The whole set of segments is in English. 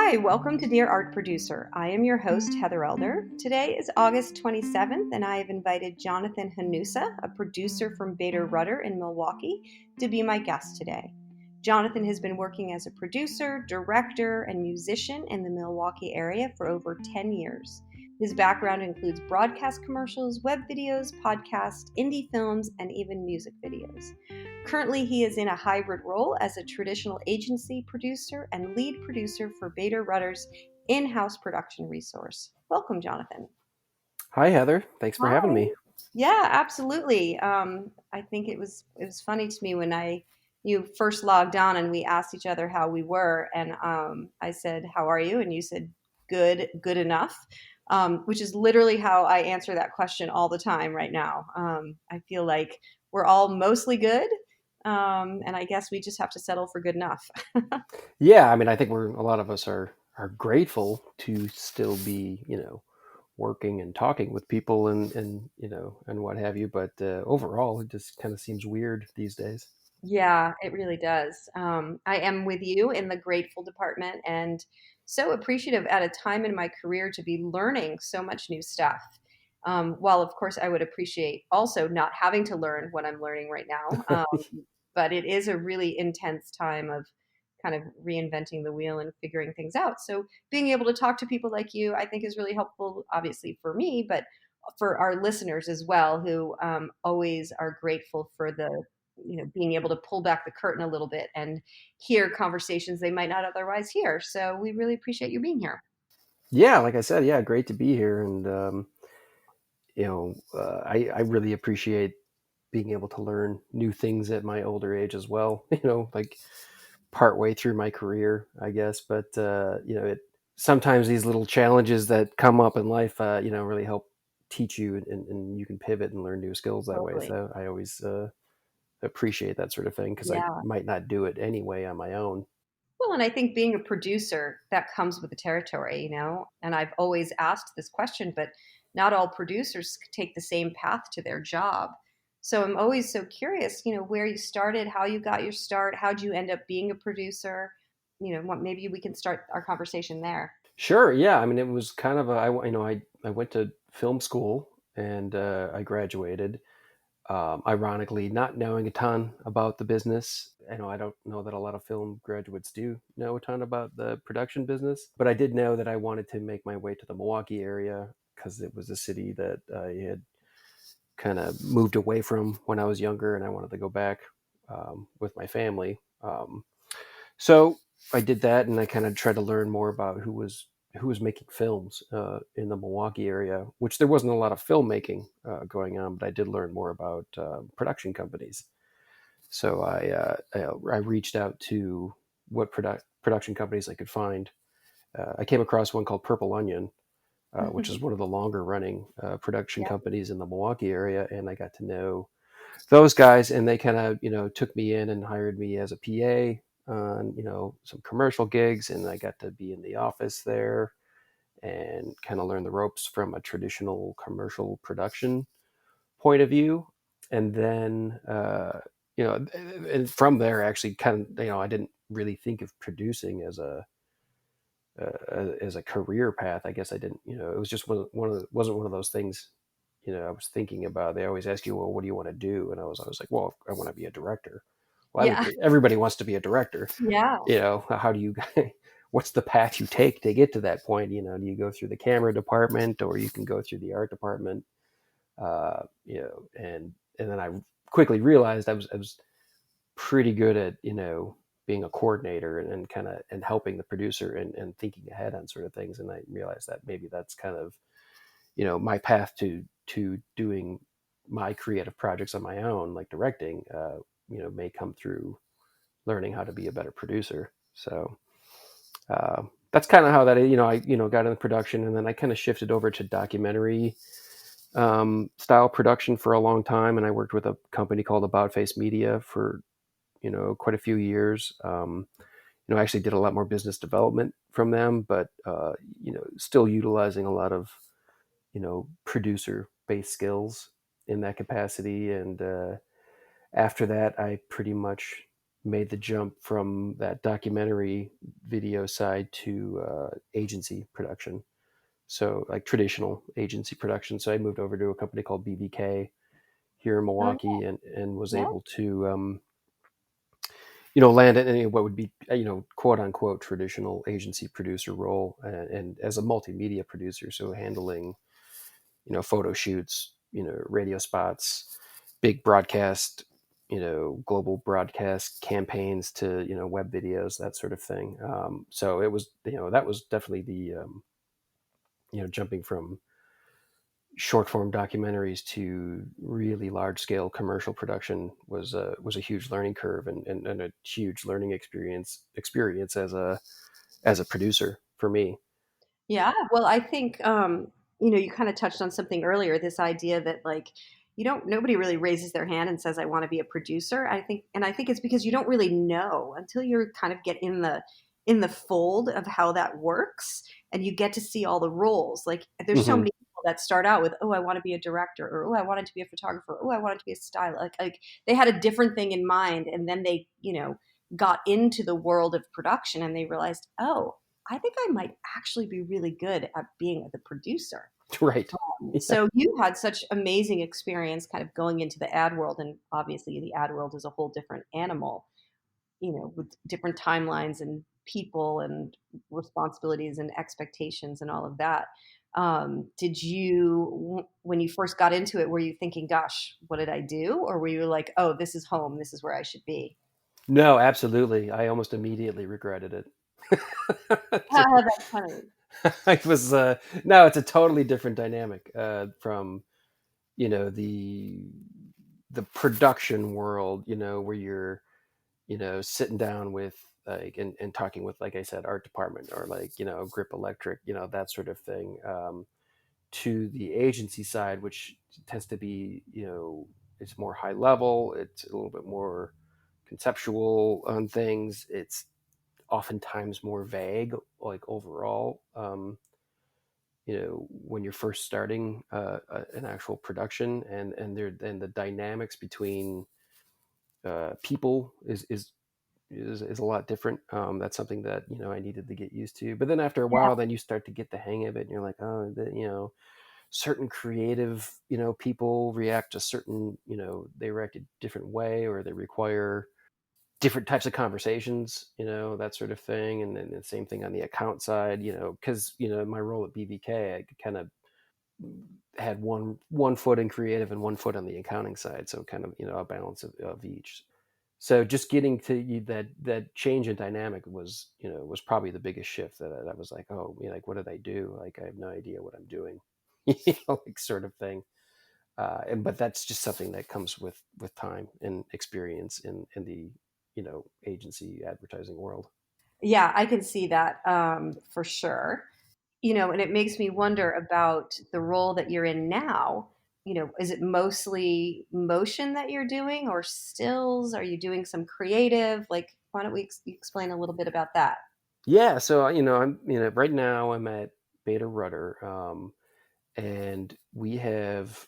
Hi, welcome to Dear Art Producer. I am your host, Heather Elder. Today is August 27th, and I have invited Jonathan Hanusa, a producer from Bader Rutter in Milwaukee, to be my guest today. Jonathan has been working as a producer, director, and musician in the Milwaukee area for over 10 years. His background includes broadcast commercials, web videos, podcasts, indie films, and even music videos. Currently, he is in a hybrid role as a traditional agency producer and lead producer for Bader Rutter's in-house production resource. Welcome, Jonathan. Hi, Heather. Thanks for having Hi. me. Yeah, absolutely. I think it was funny to me when you first logged on and we asked each other how we were, and I said, "How are you?" and you said, "Good, good enough," which is literally how I answer that question all the time right now. I feel like we're all mostly good, and I guess we just have to settle for good enough. Yeah, I mean, I think a lot of us are grateful to still be, working and talking with people and what have you. But overall, it just kind of seems weird these days. Yeah, it really does. I am with you in the grateful department and so appreciative at a time in my career to be learning so much new stuff. While, of course, I would appreciate also not having to learn what I'm learning right now. But it is a really intense time of kind of reinventing the wheel and figuring things out. So being able to talk to people like you, I think is really helpful, obviously for me, but for our listeners as well, who always are grateful for the being able to pull back the curtain a little bit and hear conversations they might not otherwise hear. So we really appreciate you being here. Yeah, like I said, yeah, great to be here, and I really appreciate being able to learn new things at my older age as well. Like part way through my career, I guess. But it sometimes these little challenges that come up in life, really help teach you, and you can pivot and learn new skills that way. Totally. So I always appreciate that sort of thing because I Yeah. might not do it anyway on my own. Well, and I think being a producer, that comes with the territory. And I've always asked this question, but not all producers take the same path to their job. So I'm always so curious, where you started, how you got your start, how'd you end up being a producer? What maybe we can start our conversation there. Sure, yeah. I mean, it was kind of I went to film school and I graduated. Ironically, not knowing a ton about the business. I don't know that a lot of film graduates do know a ton about the production business, but I did know that I wanted to make my way to the Milwaukee area because it was a city that I had kind of moved away from when I was younger, and I wanted to go back with my family. So I did that, and I kind of tried to learn more about who was making films in the Milwaukee area, which there wasn't a lot of filmmaking going on, but I did learn more about production companies. So I reached out to what production companies I could find. I came across one called Purple Onion, which is one of the longer running production Yeah. companies in the Milwaukee area, and I got to know those guys, and they kind of took me in and hired me as a PA on some commercial gigs, and I got to be in the office there and kind of learn the ropes from a traditional commercial production point of view. And then and from there, actually, kind of I didn't really think of producing as a career path. I guess I didn't. It was just wasn't one of those things. I was thinking about. They always ask you, well, what do you want to do? And I was like, well, I want to be a director. Well, Yeah. everybody wants to be a director. Yeah. How do you? What's the path you take to get to that point? Do you go through the camera department, or you can go through the art department? And then I quickly realized I was pretty good at being a coordinator and kind of and helping the producer and thinking ahead on sort of things. And I realized that maybe that's kind of my path to doing my creative projects on my own, like directing. May come through learning how to be a better producer. So that's kind of how that I got into production, and then I kind of shifted over to documentary style production for a long time, and I worked with a company called About Face Media for quite a few years. I actually did a lot more business development from them, but still utilizing a lot of producer based skills in that capacity. And after that, I pretty much made the jump from that documentary video side to agency production. So like traditional agency production. So I moved over to a company called BBK here in Oh, Milwaukee, and was yeah. able to land in what would be quote unquote traditional agency producer role, and as a multimedia producer, so handling photo shoots, radio spots, big broadcast, global broadcast campaigns to web videos, that sort of thing. So it was that was definitely the jumping from short form documentaries to really large scale commercial production was a huge learning curve, and a huge learning experience as a producer for me. Yeah, well, I think you kind of touched on something earlier, this idea that like you don't nobody really raises their hand and says I want to be a producer. I think it's because you don't really know until you're kind of get in the fold of how that works and you get to see all the roles. Like there's so Hmm. many people that start out with, "Oh, I want to be a director," or "Oh, I wanted to be a photographer," "Oh, I wanted to be a stylist." Like they had a different thing in mind and then they, got into the world of production and they realized, "Oh, I think I might actually be really good at being the producer." Right. Yeah. So you had such amazing experience kind of going into the ad world, and obviously the ad world is a whole different animal, with different timelines and people and responsibilities and expectations and all of that. Did you, when you first got into it, were you thinking, "Gosh, what did I do?" Or were you like, "Oh, this is home. This is where I should be"? No, absolutely. I almost immediately regretted it. Ah, that's funny. I was no, it's a totally different dynamic from the production world, where you're sitting down with like and talking with, like I said, art department, or like grip electric, that sort of thing, to the agency side, which tends to be it's more high level, it's a little bit more conceptual on things, it's oftentimes more vague, like overall, when you're first starting an actual production, and the dynamics between people is a lot different. That's something that I needed to get used to. But then after a Yeah. while, then you start to get the hang of it, and you're like, oh, certain creative people react a certain they react a different way, or they require different types of conversations, that sort of thing. And then the same thing on the account side, because my role at BBK, I kind of had one foot in creative and one foot on the accounting side, so kind of a balance of each. So just getting to that change in dynamic was probably the biggest shift, that was like, oh, like, what did I do? Like, I have no idea what I'm doing, like, sort of thing. And but that's just something that comes with time and experience in the agency advertising world. Yeah, I can see that for sure. And it makes me wonder about the role that you're in now. Is it mostly motion that you're doing or stills? Are you doing some creative? Like, why don't we explain a little bit about that? Yeah, so I'm right now I'm at Bader Rutter, and we have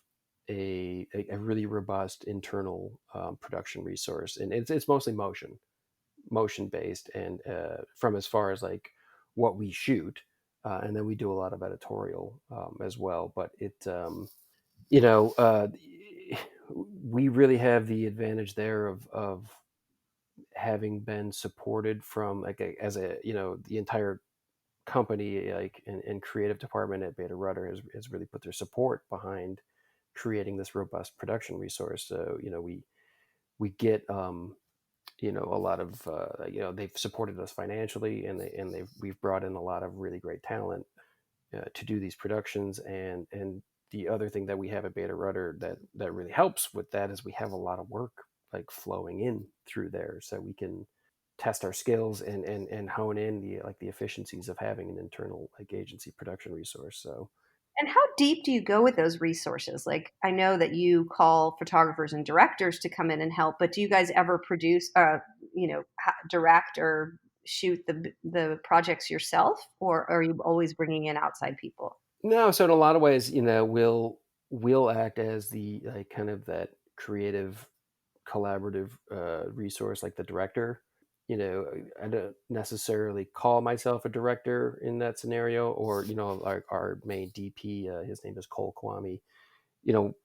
a really robust internal production resource, and it's mostly motion based, and from as far as like what we shoot, and then we do a lot of editorial as well. But you know, uh, we really have the advantage there of having been supported from like as a the entire company, like and creative department at Beta Rudder has really put their support behind creating this robust production resource. So we get a lot of they've supported us financially, and we've brought in a lot of really great talent to do these productions. And the other thing that we have at Beta Rudder that really helps with that is we have a lot of work like flowing in through there, so we can test our skills and hone in the efficiencies of having an internal like agency production resource. So And how deep do you go with those resources? Like, I know that you call photographers and directors to come in and help, but do you guys ever produce, direct or shoot the projects yourself, or are you always bringing in outside people? no, so in a lot of ways, we'll act as the like kind of that creative collaborative resource like the director. I don't necessarily call myself a director in that scenario, or our main DP, his name is Cole Kwame. You know,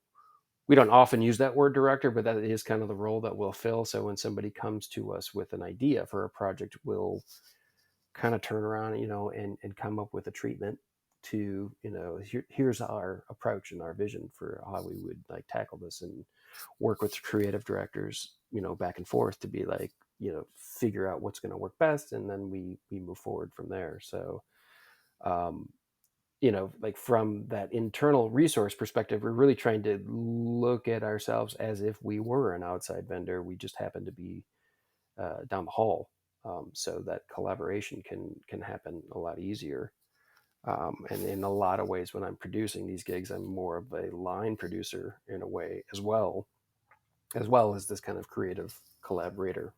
we don't often use that word director, but that is kind of the role that we'll fill. So when somebody comes to us with an idea for a project, we'll kind of turn around, and come up with a treatment to, here's our approach and our vision for how we would like tackle this, and work with creative directors, back and forth to be like, figure out what's going to work best. And then we move forward from there. So, um, like from that internal resource perspective, we're really trying to look at ourselves as if we were an outside vendor. We just happen to be down the hall, so that collaboration can happen a lot easier. And in a lot of ways, when I'm producing these gigs, I'm more of a line producer in a way, as this kind of creative collaborator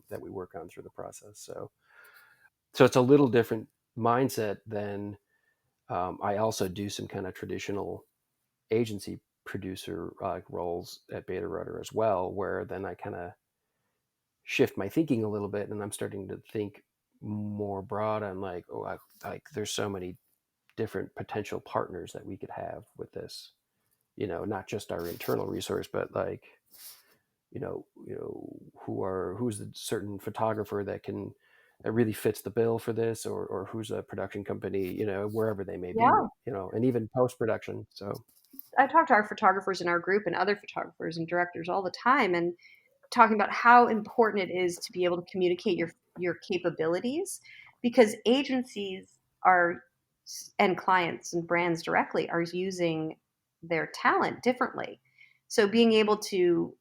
that we work on through the process. So it's a little different mindset than I also do some kind of traditional agency producer roles at Bader Rutter as well, where then I kind of shift my thinking a little bit, and I'm starting to think more broad on like, like there's so many different potential partners that we could have with this. Not just our internal resource, but like, who's the certain photographer that really fits the bill for this, or who's a production company, wherever they may be, Yeah. and even post production. So. I talk to our photographers in our group and other photographers and directors all the time, and talking about how important it is to be able to communicate your capabilities, because agencies are, and clients and brands directly are using their talent differently. So being able to,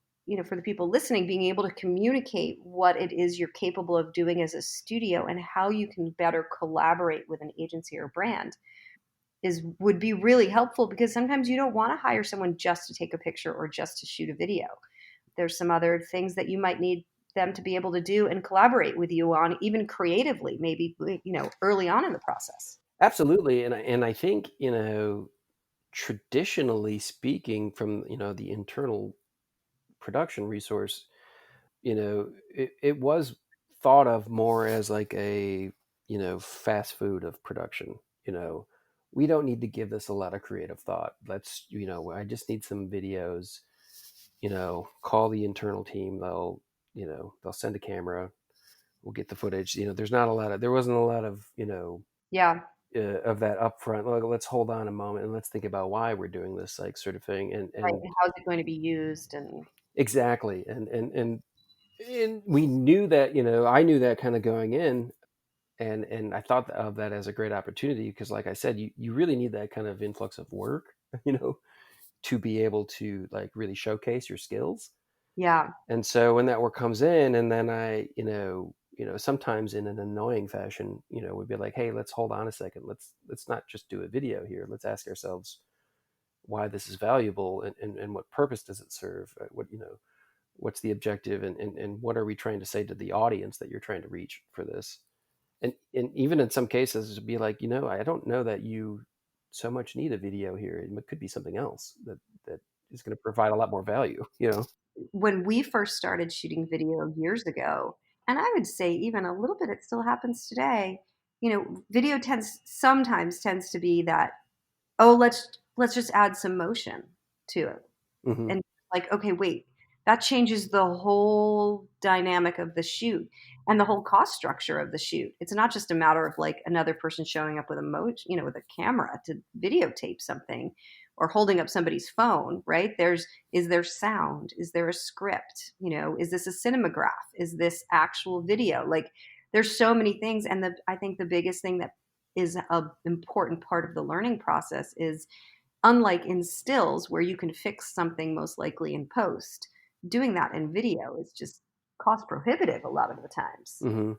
for the people listening, being able to communicate what it is you're capable of doing as a studio and how you can better collaborate with an agency or brand is would be really helpful, because sometimes you don't want to hire someone just to take a picture or just to shoot a video. There's some other things that you might need them to be able to do and collaborate with you on, even creatively, maybe, early on in the process. Absolutely, and I think, traditionally speaking, from the internal production resource, it was thought of more as like a fast food of production. you know we don't need to give this a lot of creative thought. I just need some videos. Call the internal team. They'll send a camera. We'll get the footage. There wasn't a lot of Yeah, of that upfront. Like, let's hold on a moment and let's think about why we're doing this, like, sort of thing. and right. and And how's it going to be used? And exactly. And we knew that. I knew that kind of going in, and I thought of that as a great opportunity, because, like I said, you really need that kind of influx of work, you know, to be able to like really showcase your skills. yeah, And so when that work comes in, and then sometimes in an annoying fashion, we'd be like, hey, let's hold on a second. Let's not just do a video here. Let's ask ourselves why this is valuable, and what purpose does it serve? What's the objective, and what are we trying to say to the audience that you're trying to reach for this? And even in some cases, to be like, I don't know that you so much need a video here. It could be something else that is going to provide a lot more value. when we first started shooting video years ago, and I would say even a little bit, it still happens today. Video tends to be that, oh, let's just add some motion to it. Hmm. And like, okay, wait, that changes the whole dynamic of the shoot and the whole cost structure of the shoot. It's not just a matter of like another person showing up with with a camera to videotape something, or holding up somebody's phone, right? Is there sound? Is there a script? Is this a cinematograph? Is this actual video? Like, there's so many things. And I think the biggest thing that is a important part of the learning process is, unlike in stills where you can fix something most likely in post, doing that in video is just cost prohibitive a lot of the times. Hmm.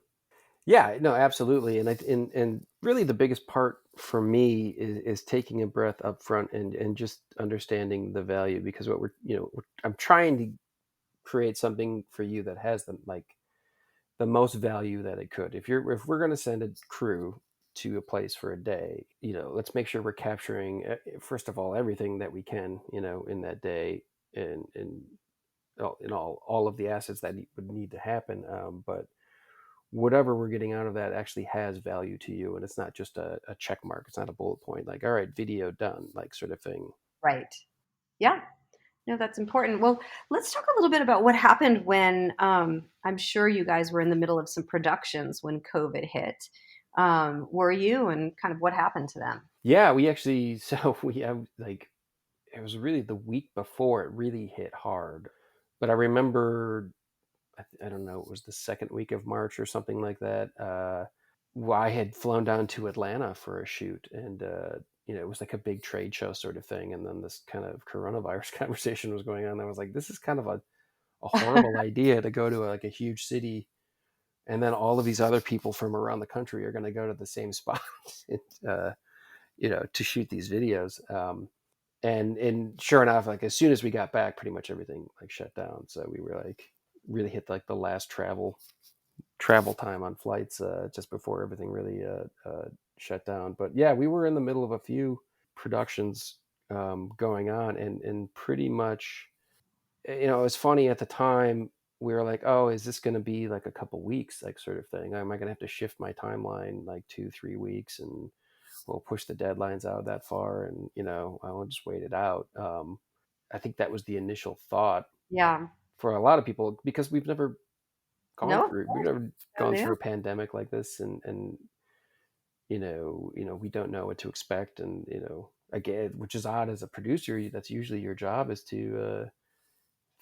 Yeah, no, absolutely. And really the biggest part for me is taking a breath up front, and just understanding the value, because I'm trying to create something for you that has the most value that it could. If we're going to send a crew to a place for a day, let's make sure we're capturing, first of all, everything that we can, in that day, and all of the assets that would need to happen. But whatever we're getting out of that actually has value to you, and it's not just a check mark. It's not a bullet point like, all right, video done, like sort of thing. Right. Yeah. No, that's important. Well, let's talk a little bit about what happened when I'm sure you guys were in the middle of some productions when COVID hit. Were you, and kind of what happened to them? Yeah, we actually so we have like it was really the week before it really hit hard. But I remember I don't know, it was the second week of March or something like that. Well, I had flown down to Atlanta for a shoot, and it was like a big trade show sort of thing. And then this kind of coronavirus conversation was going on. I was like, this is kind of a horrible idea to go to like a huge city, and then all of these other people from around the country are going to go to the same spot, and, to shoot these videos. And sure enough, like as soon as we got back, pretty much everything like shut down. So we were like really hit like the last travel time on flights just before everything really shut down. But yeah, we were in the middle of a few productions going on, and pretty much, it was funny at the time. We were like, oh, is this going to be like a couple weeks, like sort of thing? Am I going to have to shift my timeline like 2-3 weeks, and we'll push the deadlines out that far, and I'll just wait it out. I think that was the initial thought Yeah. for a lot of people because No, of we've course. never So gone new. through a pandemic like this, and we don't know what to expect, and again, which is odd as a producer. That's usually your job, is to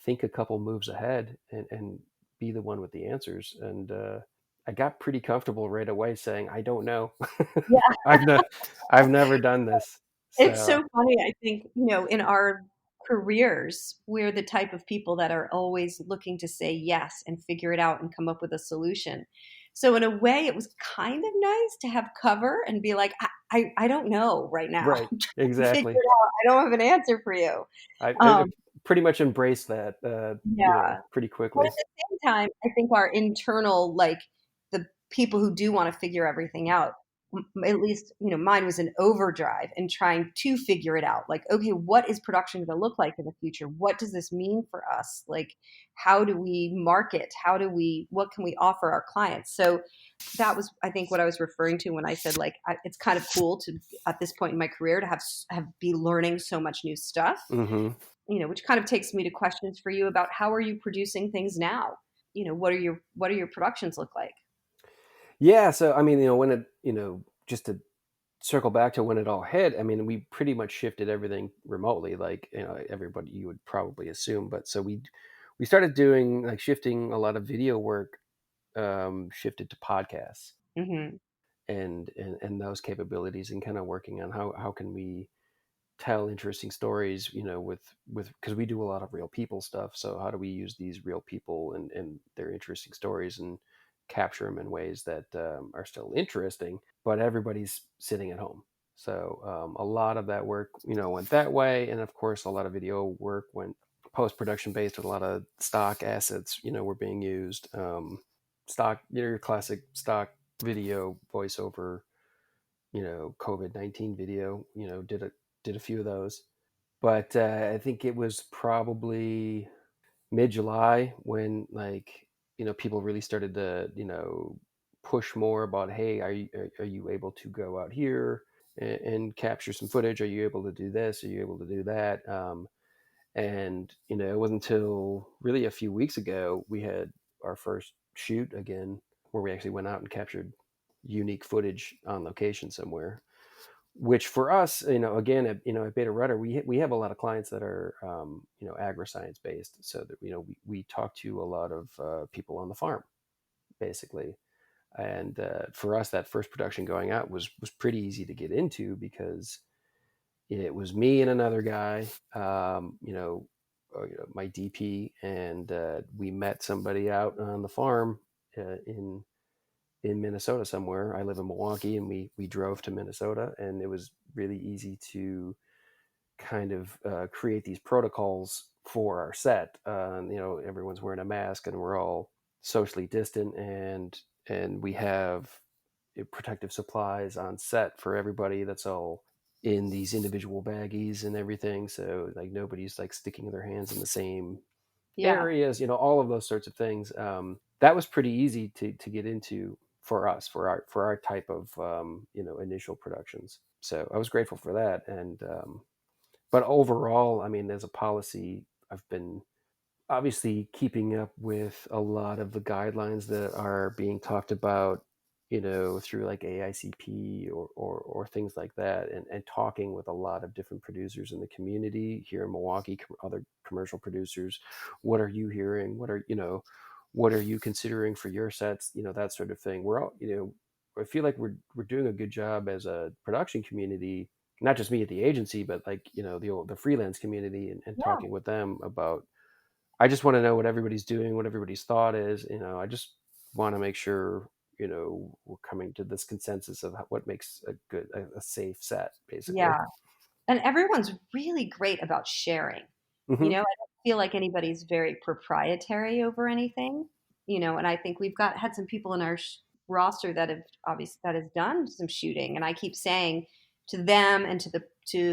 think a couple moves ahead, and be the one with the answers. And I got pretty comfortable right away saying, I don't know. Yeah. I've no, I've never done this. It's So so funny. I think, in our careers, we're the type of people that are always looking to say yes and figure it out and come up with a solution. So in a way, it was kind of nice to have cover and be like, I don't know right now. right, I'm trying to figure exactly. it out. I don't have an answer for you. I Um, pretty much embraced that, yeah. pretty But at quickly. the same time, I think our internal, like the people who do want to figure everything out, at least, mine was an overdrive and trying to figure it out. Like, okay, what is production going to look like in the future? What does this mean for us? Like, how do we market? What can we offer our clients? So that was, I think, what I was referring to when I said, like, it's kind of cool to, at this point in my career, to be learning so much new stuff, Hmm. which kind of takes me to questions for you about how are you producing things now? What are your productions look like? Yeah. So I mean, when it, just to circle back to when it all hit, I mean, we pretty much shifted everything remotely, like everybody you would probably assume. But so we started doing like shifting a lot of video work, shifted to podcasts, Hmm. and those capabilities, and kind of working on how can we tell interesting stories, with because we do a lot of real people stuff. So how do we use these real people and their interesting stories, and capture them in ways that are still interesting, but everybody's sitting at home. So a lot of that work, went that way, and of course, a lot of video work went post production based, with a lot of stock assets, were being used. Stock, your classic stock video voiceover, COVID-19 video, did a few of those. But I think it was probably mid July when, like, people really started to, push more about, hey, are you able to go out here and capture some footage? Are you able to do this? Are you able to do that? And it wasn't until really a few weeks ago we had our first shoot again, where we actually went out and captured unique footage on location somewhere, which for us, again, at Beta Rutter, we have a lot of clients that are, agri-science based. So that, we talk to a lot of people on the farm, basically. And for us, that first production going out was pretty easy to get into, because it was me and another guy, my DP, and we met somebody out on the farm in Minnesota somewhere. I live in Milwaukee, and we drove to Minnesota, and it was really easy to kind of create these protocols for our set. Everyone's wearing a mask, and we're all socially distant, and we have protective supplies on set for everybody. That's all in these individual baggies and everything. So like nobody's like sticking their hands in the same Yeah. areas, all of those sorts of things. That was pretty easy to get into for us, for our type of initial productions. So I was grateful for that. And but overall, I mean, as a policy, I've been obviously keeping up with a lot of the guidelines that are being talked about, through like AICP or things like that, and talking with a lot of different producers in the community here in Milwaukee, other commercial producers. What are you hearing? What are you considering for your sets? That sort of thing. We're all, I feel like we're doing a good job as a production community, not just me at the agency, but like, the freelance community, and Yeah. talking with them about. I just want to know what everybody's doing, what everybody's thought is. I just want to make sure, we're coming to this consensus of what makes a safe set, basically. Yeah. And everyone's really great about sharing. Hmm. I don't feel like anybody's very proprietary over anything, and I think we've had some people in our roster that have obviously that has done some shooting, and I keep saying to them and to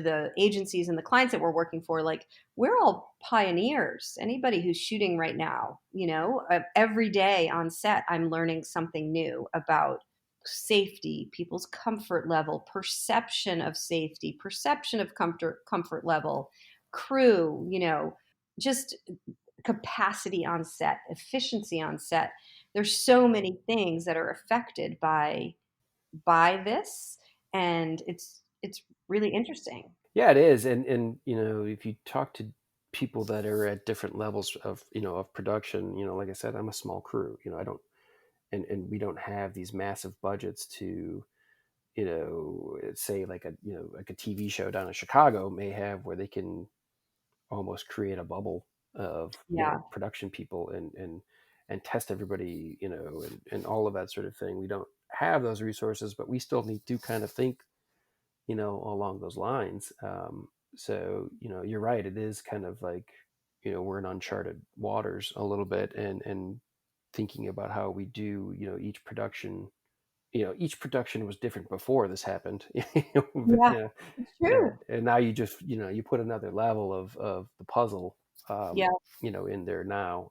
the agencies and the clients that we're working for, like, we're all pioneers. Anybody who's shooting right now, every day on set, I'm learning something new about safety, people's comfort level, perception of safety, perception of comfort level, crew, just capacity on set, efficiency on set. There's so many things that are affected by this, and it's really interesting. Yeah, it is. And, if you talk to people that are at different levels of production, like I said, I'm a small crew, I don't, and we don't have these massive budgets to, say like a TV show down in Chicago may have, where they can almost create a bubble of Yeah, production people, and test everybody, and all of that sort of thing. We don't have those resources, but we still need to kind of think, along those lines. So you're right, it is kind of like, we're in uncharted waters a little bit, and thinking about how we do, each production was different before this happened. But yeah, it's true. and now you just, you put another level of the puzzle, Yeah. in there now.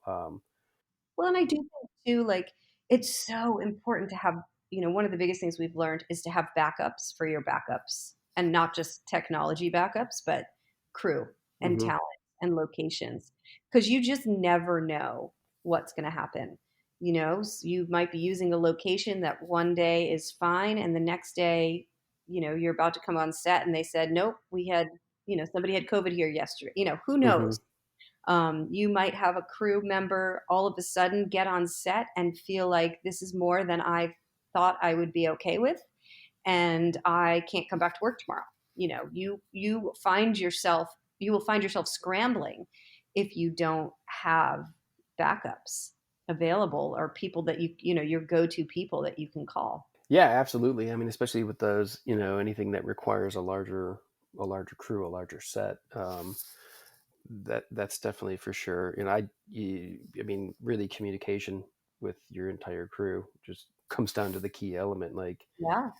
Well, and I do think too, like, it's so important to have, one of the biggest things we've learned is to have backups for your backups, and not just technology backups, but crew and Hmm. talent and locations. Because you just never know what's going to happen. You might be using a location that one day is fine, and the next day, you're about to come on set and they said, nope, we had, somebody had COVID here yesterday. Who Hmm. knows? You might have a crew member all of a sudden get on set and feel like this is more than I thought I would be okay with, and I can't come back to work tomorrow. You will find yourself scrambling if you don't have backups available, or people that your go-to people that you can call. Yeah, absolutely. I mean, especially with those, anything that requires a larger crew, a larger set. That's definitely for sure. I mean, really, communication with your entire crew just comes down to the key element. Like, Yeah.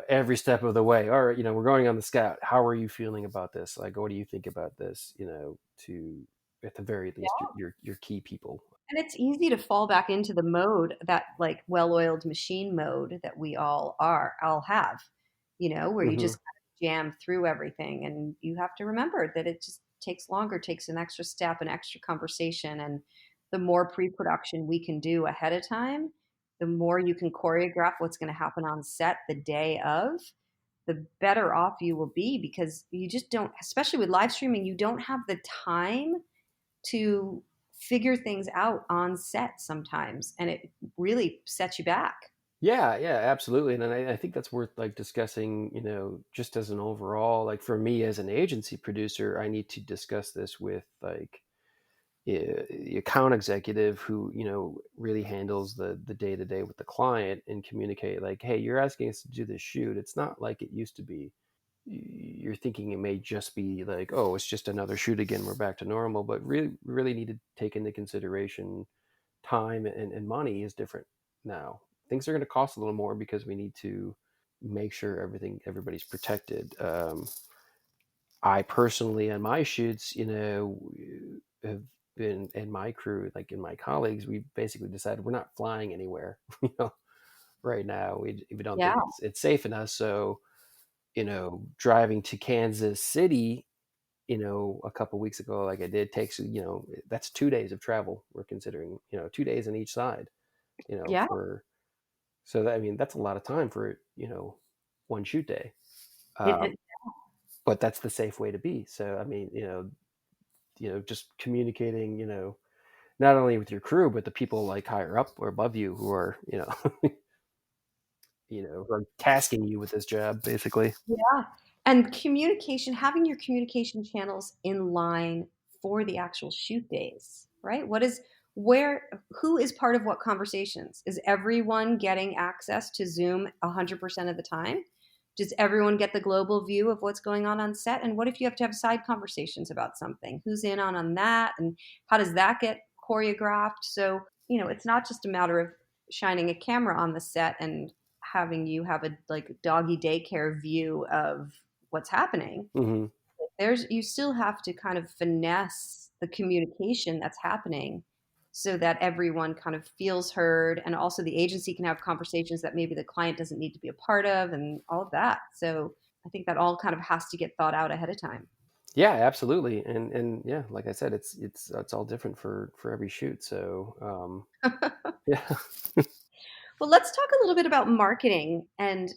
every step of the way. All right, we're going on the scout. How are you feeling about this? Like, what do you think about this? To at the very least, your key people. And it's easy to fall back into the mode, that like well-oiled machine mode that we all have, where you Hmm. just kind of jam through everything, and you have to remember that it just takes longer, takes an extra step, an extra conversation, and the more pre-production we can do ahead of time, the more you can choreograph what's going to happen on set the day of, the better off you will be, because you just don't, especially with live streaming, you don't have the time to figure things out on set sometimes, and it really sets you back. Yeah, yeah, absolutely. And I think that's worth like discussing, just as an overall, like for me as an agency producer, I need to discuss this with like the account executive who, really handles the day to day with the client, and communicate like, hey, you're asking us to do this shoot. It's not like it used to be. You're thinking it may just be like, oh, it's just another shoot again. We're back to normal. But really need to take into consideration time and money is different now. Things are going to cost a little more because we need to make sure everybody's protected. I personally, on my shoots, have in my crew, like in my colleagues, we basically decided we're not flying anywhere, right now. We don't Yeah. think it's safe enough. So, driving to Kansas City, a couple weeks ago, like I did, takes, that's 2 days of travel. We're considering, 2 days on each side, Yeah. for, so that, I mean, that's a lot of time for, one shoot day. It Um, but that's the safe way to be. So, I mean, just communicating, not only with your crew, but the people like higher up or above you who are, who are tasking you with this job, basically. Yeah. And communication, having your communication channels in line for the actual shoot days, right? Who is part of what conversations? Is everyone getting access to Zoom 100% of the time? Does everyone get the global view of what's going on set? And what if you have to have side conversations about something? Who's in on that? And how does that get choreographed? So, it's not just a matter of shining a camera on the set and having you have a like doggy daycare view of what's happening. Hmm. You still have to kind of finesse the communication that's happening so that everyone kind of feels heard, and also the agency can have conversations that maybe the client doesn't need to be a part of, and all of that. So I think that all kind of has to get thought out ahead of time. Yeah, absolutely. And yeah, like I said, it's all different for every shoot. So, yeah. Well, let's talk a little bit about marketing and,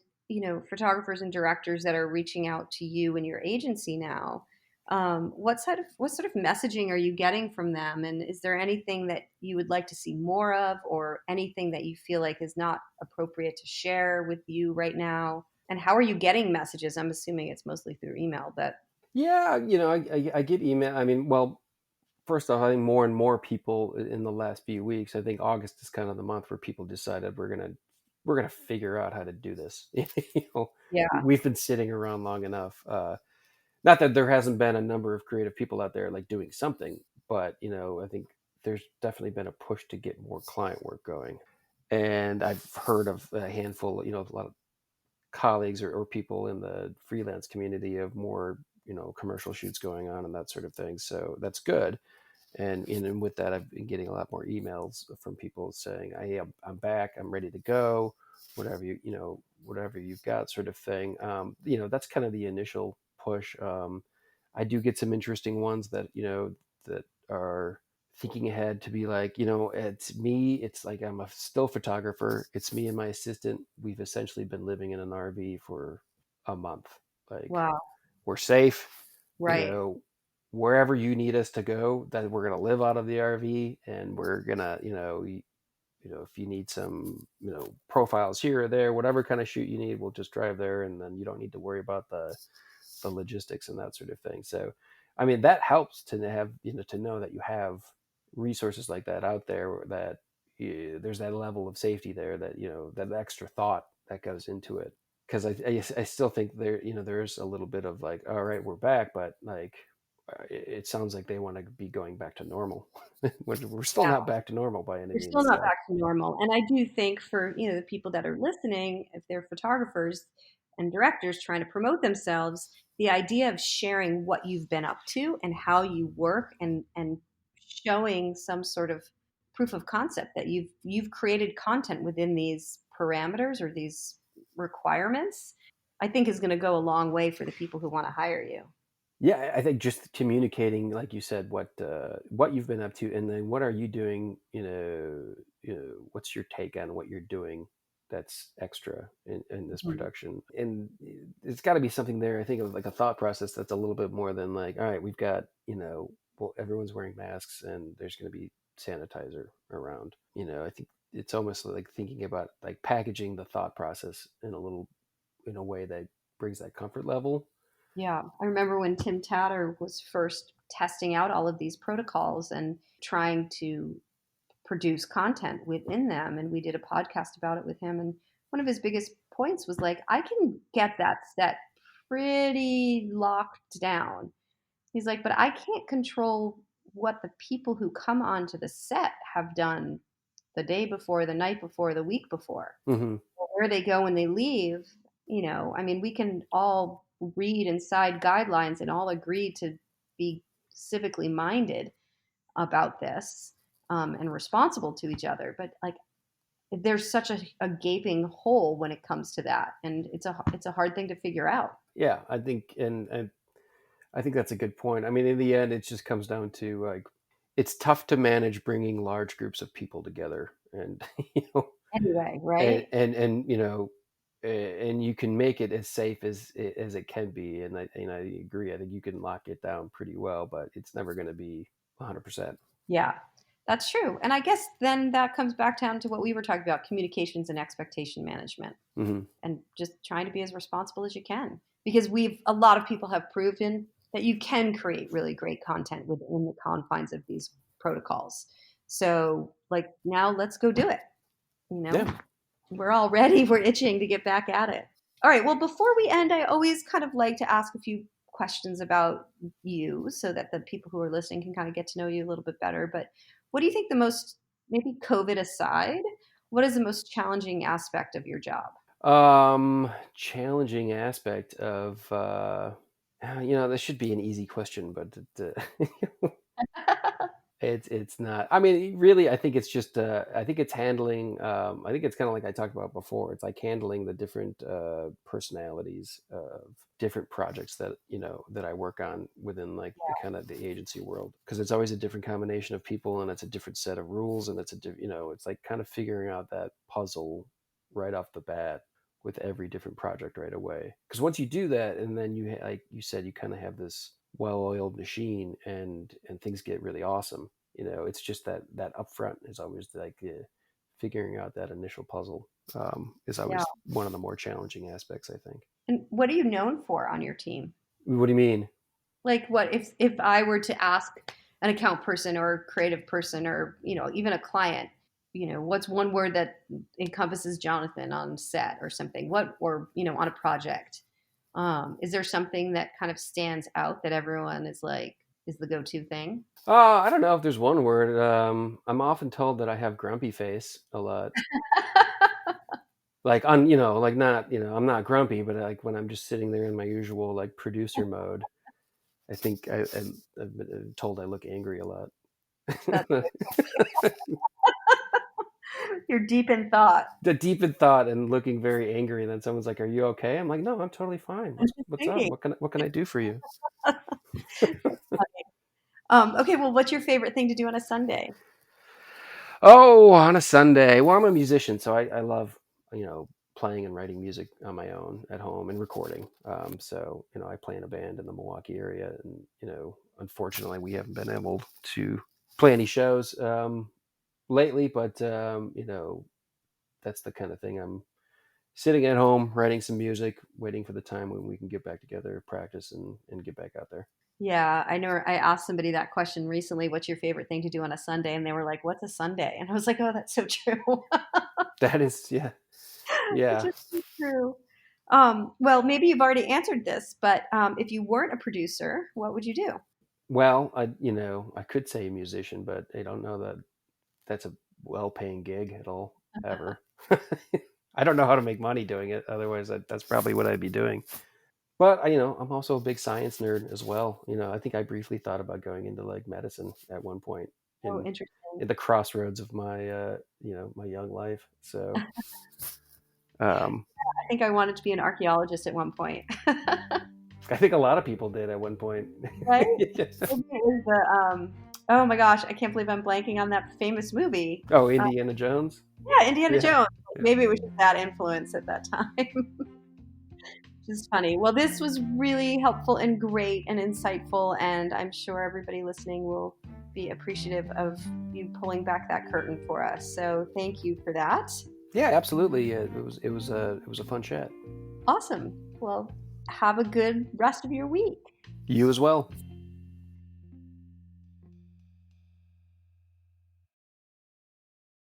photographers and directors that are reaching out to you and your agency now. What sort of messaging are you getting from them? And is there anything that you would like to see more of, or anything that you feel like is not appropriate to share with you right now? And how are you getting messages? I'm assuming it's mostly through email, but Yeah, I get email. I mean, well, first off, I think more and more people in the last few weeks, I think August is kind of the month where people decided we're gonna figure out how to do this. yeah, We've been sitting around long enough. Not that there hasn't been a number of creative people out there like doing something, but I think there's definitely been a push to get more client work going. And I've heard of a handful, a lot of colleagues or people in the freelance community of more, commercial shoots going on and that sort of thing. So that's good. And with that, I've been getting a lot more emails from people saying, "Hey, I'm back. I'm ready to go. Whatever you've got," sort of thing. That's kind of the initial push. I do get some interesting ones that are thinking ahead to be like, it's me. It's like I'm a still photographer. It's me and my assistant. We've essentially been living in an RV for a month. Like, wow, we're safe. You right, know, wherever you need us to go, that we're gonna live out of the RV, and we're gonna, if you need some, profiles here or there, whatever kind of shoot you need, we'll just drive there, and then you don't need to worry about the logistics and that sort of thing. So, I mean, that helps to have, to know that you have resources like that out there, that there's that level of safety there, that that extra thought that goes into it. Because I still think there's a little bit of like, all right, we're back, but like, it sounds like they want to be going back to normal. We're still not back to normal by any you're still means. not So, back to normal. And I do think for, the people that are listening, if they're photographers and directors trying to promote themselves, the idea of sharing what you've been up to and how you work, and showing some sort of proof of concept that you've created content within these parameters or these requirements, I think is going to go a long way for the people who want to hire you. yeah, I think just communicating, like you said, what you've been up to, and then what are you doing. What's your take on what you're doing that's extra in this Mhm. production, and it's got to be something there. I think of like a thought process that's a little bit more than like, all right, we've got, well, everyone's wearing masks, and there's going to be sanitizer around. I think it's almost like thinking about like packaging the thought process in a way that brings that comfort level. Yeah, I remember when Tim Tatter was first testing out all of these protocols and trying to produce content within them. And we did a podcast about it with him. And one of his biggest points was like, I can get that set pretty locked down. He's like, but I can't control what the people who come onto the set have done the day before, the night before, the week before, Hmm. where they go when they leave. I mean, we can all read inside guidelines and all agree to be civically minded. about this, and responsible to each other. But like, there's such a gaping hole when it comes to that, and it's a hard thing to figure out. Yeah, I think, and I think that's a good point. I mean, in the end, it just comes down to like, it's tough to manage bringing large groups of people together, and Anyway, and right? and you know, and you can make it as safe as it can be. And I agree. I think you can lock it down pretty well, but it's never going to be 100%. Yeah, that's true. And I guess then that comes back down to what we were talking about, communications and expectation management, Hmm. and just trying to be as responsible as you can. Because a lot of people have proven that you can create really great content within the confines of these protocols. So, like, now let's go do it. You Yeah. know, we're all ready. We're itching to get back at it. All right. Well, before we end, I always kind of like to ask a few questions about you so that the people who are listening can kind of get to know you a little bit better. But what do you think the most, maybe COVID aside, what is the most challenging aspect of your job? Challenging aspect of this should be an easy question, but it's not. I mean, really, I think it's just. I think it's handling. I think it's kind of like I talked about before. It's like handling the different personalities of different projects that that I work on within like the kind of the agency world, because it's always a different combination of people, and it's a different set of rules, and it's like kind of figuring out that puzzle right off the bat with every different project right away. Because once you do that, and then like you said, you kind of have this well-oiled machine, and things get really awesome. It's just that upfront is always like figuring out that initial puzzle is Yeah. always one of the more challenging aspects, I think. And what are you known for on your team? What do you mean? Like, what if I were to ask an account person or a creative person, or even a client, what's one word that encompasses Jonathan on set or something? What, or on a project? Is there something that kind of stands out that everyone is like is the go-to thing? I don't know if there's one word. I'm often told that I have grumpy face a lot. Like on, like not, I'm not grumpy, but like when I'm just sitting there in my usual like producer mode, I think I've been told I look angry a lot. That's You're deep in thought. The deep in thought and looking very angry, and then someone's like, "Are you okay?" I'm like, "No, I'm totally fine. I'm just What's up? thinking. What can I do for you?" Okay, well, what's your favorite thing to do on a Sunday? Oh, on a Sunday. Well, I'm a musician, so I love playing and writing music on my own at home and recording. So I play in a band in the Milwaukee area, and unfortunately, we haven't been able to play any shows lately. But that's the kind of thing. I'm sitting at home writing some music, waiting for the time when we can get back together, practice, and get back out there. Yeah, I know. I asked somebody that question recently, what's your favorite thing to do on a Sunday? And they were like, what's a Sunday? And I was like, oh, that's so true. That is, yeah, It's yeah. just so true. Well, maybe you've already answered this, but if you weren't a producer, what would you do? Well, I could say musician, but I don't know that that's a well-paying gig at all, ever. I don't know how to make money doing it. Otherwise, that's probably what I'd be doing. But I'm also a big science nerd as well. I think I briefly thought about going into like medicine at one point Oh, in interesting. the crossroads of my my young life. So um, I think I wanted to be an archaeologist at one point. I think a lot of people did at one point. Right? Maybe it was oh my gosh, I can't believe I'm blanking on that famous movie. Oh, Uh, Indiana Jones. yeah, Indiana Yeah, Jones. Like, yeah, maybe it was just that influence at that time. Just funny. Well, this was really helpful and great and insightful, and I'm sure everybody listening will be appreciative of you pulling back that curtain for us. So thank you for that. yeah. Absolutely. It was a fun chat. Awesome. Well, have a good rest of your week. You as well.